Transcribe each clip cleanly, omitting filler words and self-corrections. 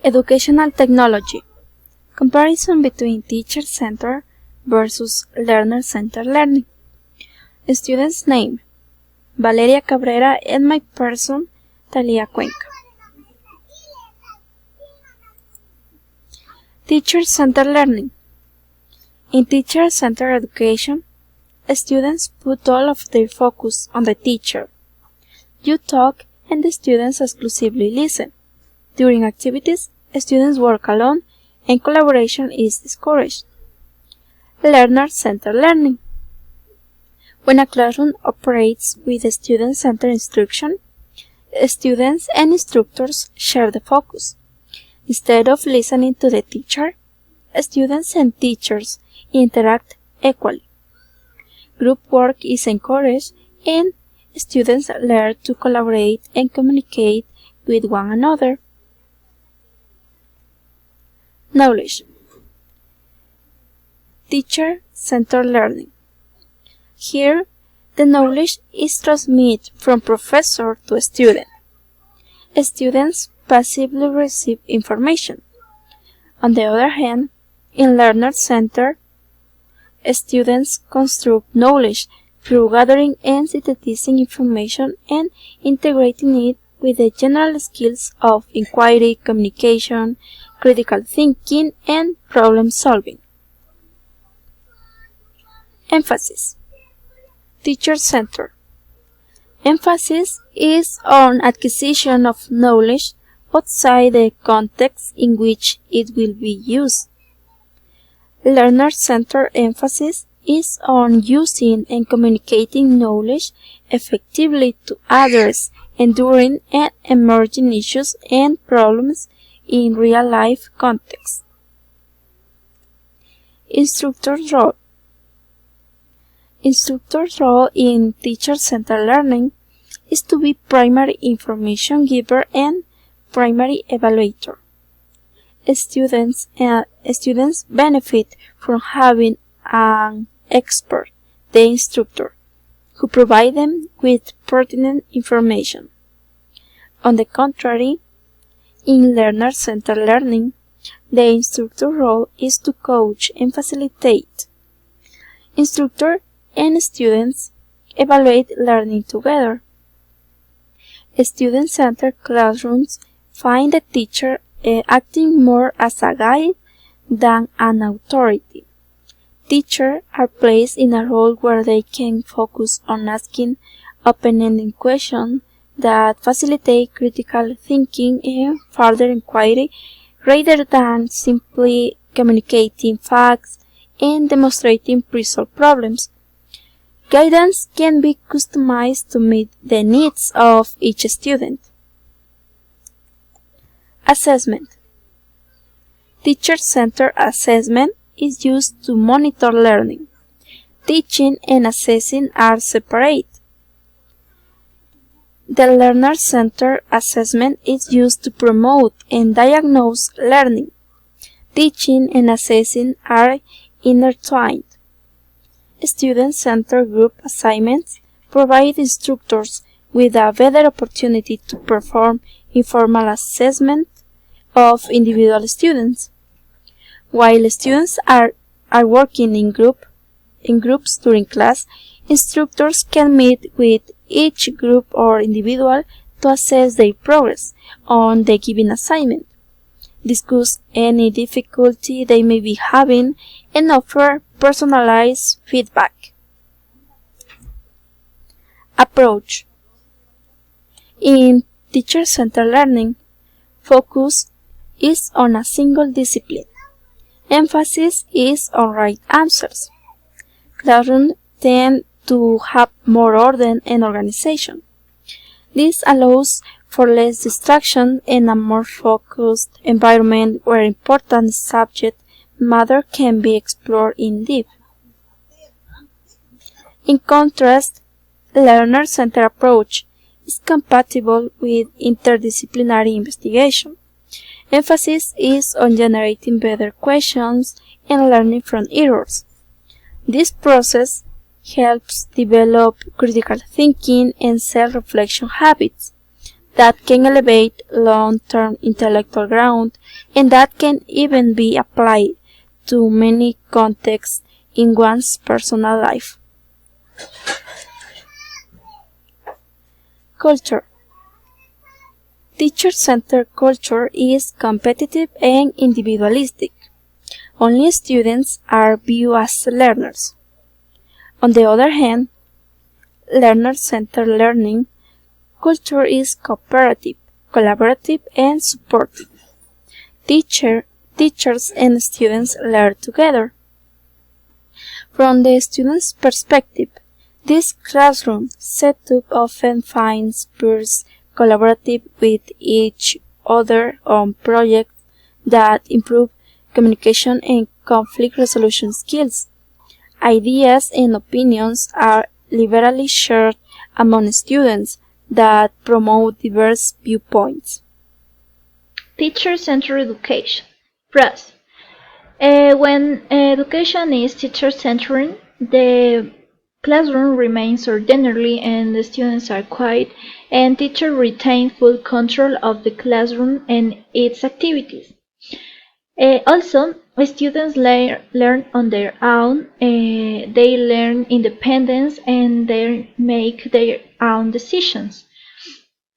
Educational technology. Comparison between teacher-centered versus learner-centered learning. Student's name: Valeria Cabrera, and my person, Talia Cuenca. Teacher-centered learning. In teacher-centered education, students put all of their focus on the teacher. You talk and the students exclusively listen. During activities, students work alone and collaboration is discouraged. Learner-centered learning. When a classroom operates with student-centered instruction, students and instructors share the focus. Instead of listening to the teacher, students and teachers interact equally. Group work is encouraged and students learn to collaborate and communicate with one another. Knowledge. Teacher-centered learning. Here, the knowledge is transmitted from professor to student. Students passively receive information. On the other hand, in learner-centered, students construct knowledge through gathering and synthesizing information and integrating it with the general skills of inquiry, communication, critical thinking, and problem solving. Emphasis. Teacher-centered. Emphasis is on acquisition of knowledge outside the context in which it will be used. Learner-centered emphasis is on using and communicating knowledge effectively to address enduring and emerging issues and problems in real-life context. Instructor's role. Instructor's role in teacher-centered learning is to be primary information giver and primary evaluator. Students benefit from having an expert, the instructor, who provide them with pertinent information. On the contrary, in learner-centered learning, the instructor role is to coach and facilitate. Instructor and students evaluate learning together. Student-centered classrooms find the teacher acting more as a guide than an authority. Teachers are placed in a role where they can focus on asking open-ended questions that facilitate critical thinking and further inquiry rather than simply communicating facts and demonstrating pre-solved problems. Guidance can be customized to meet the needs of each student. Assessment. Teacher-centered assessment is used to monitor learning. Teaching and assessing are separate. The learner-centered assessment is used to promote and diagnose learning. Teaching and assessing are intertwined. Student-centered group assignments provide instructors with a better opportunity to perform informal assessment of individual students. While students are working in groups during class, instructors can meet with each group or individual to assess their progress on the given assignment, discuss any difficulty they may be having, and offer personalized feedback. Approach. In teacher-centered learning, focus is on a single discipline. Emphasis is on right answers. Classrooms tend to have more order and organization. This allows for less distraction and a more focused environment where important subject matter can be explored in depth. In contrast, learner-centered approach is compatible with interdisciplinary investigation. Emphasis is on generating better questions and learning from errors. This process helps develop critical thinking and self-reflection habits, that can elevate long-term intellectual growth, and that can even be applied to many contexts in one's personal life. Culture. Teacher-centered culture is competitive and individualistic. Only students are viewed as learners. On the other hand, learner-centered learning culture is cooperative, collaborative, and supportive. Teachers and students learn together. From the student's perspective, this classroom setup often finds peers collaborative with each other on projects that improve communication and conflict resolution skills. Ideas and opinions are liberally shared among students that promote diverse viewpoints. Teacher-centered education. Pros. When education is teacher-centered, the classroom remains orderly and the students are quiet, and teachers retain full control of the classroom and its activities. Also, students learn on their own, they learn independence and they make their own decisions.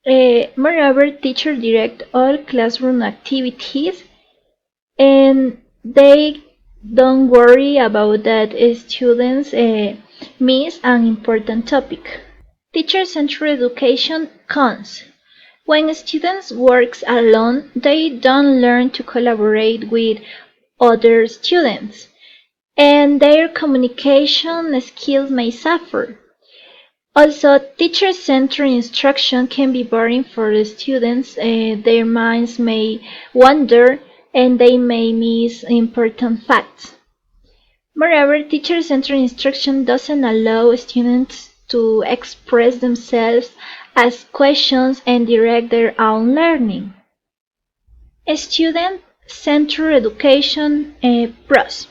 Moreover, teachers direct all classroom activities and they don't worry about that students miss an important topic. Teacher-centered education cons. When students work alone, they don't learn to collaborate with other students, and their communication skills may suffer. Also, teacher-centered instruction can be boring for the students. Their minds may wander and they may miss important facts. Moreover, teacher-centered instruction doesn't allow students to express themselves, ask questions, and direct their own learning. Student-centered education pros.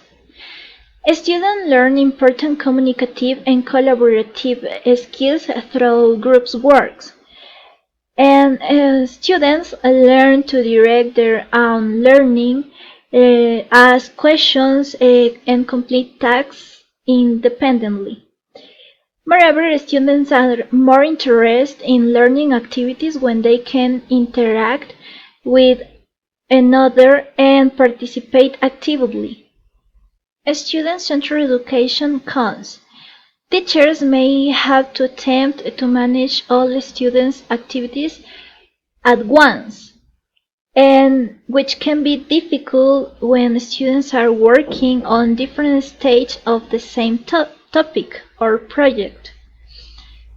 Students learn important communicative and collaborative skills through group work. And students learn to direct their own learning, ask questions, and complete tasks independently. Moreover, students are more interested in learning activities when they can interact with another and participate actively. Student-centered education cons. Teachers may have to attempt to manage all students' activities at once, and which can be difficult when students are working on different stages of the same topic or project.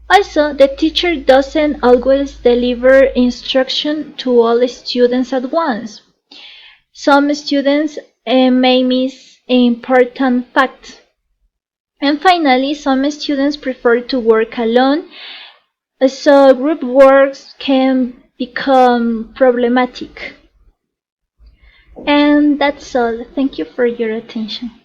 Also, the teacher doesn't always deliver instruction to all students at once. Some students may miss important facts. And finally, some students prefer to work alone, so group works can become problematic. And that's all. Thank you for your attention.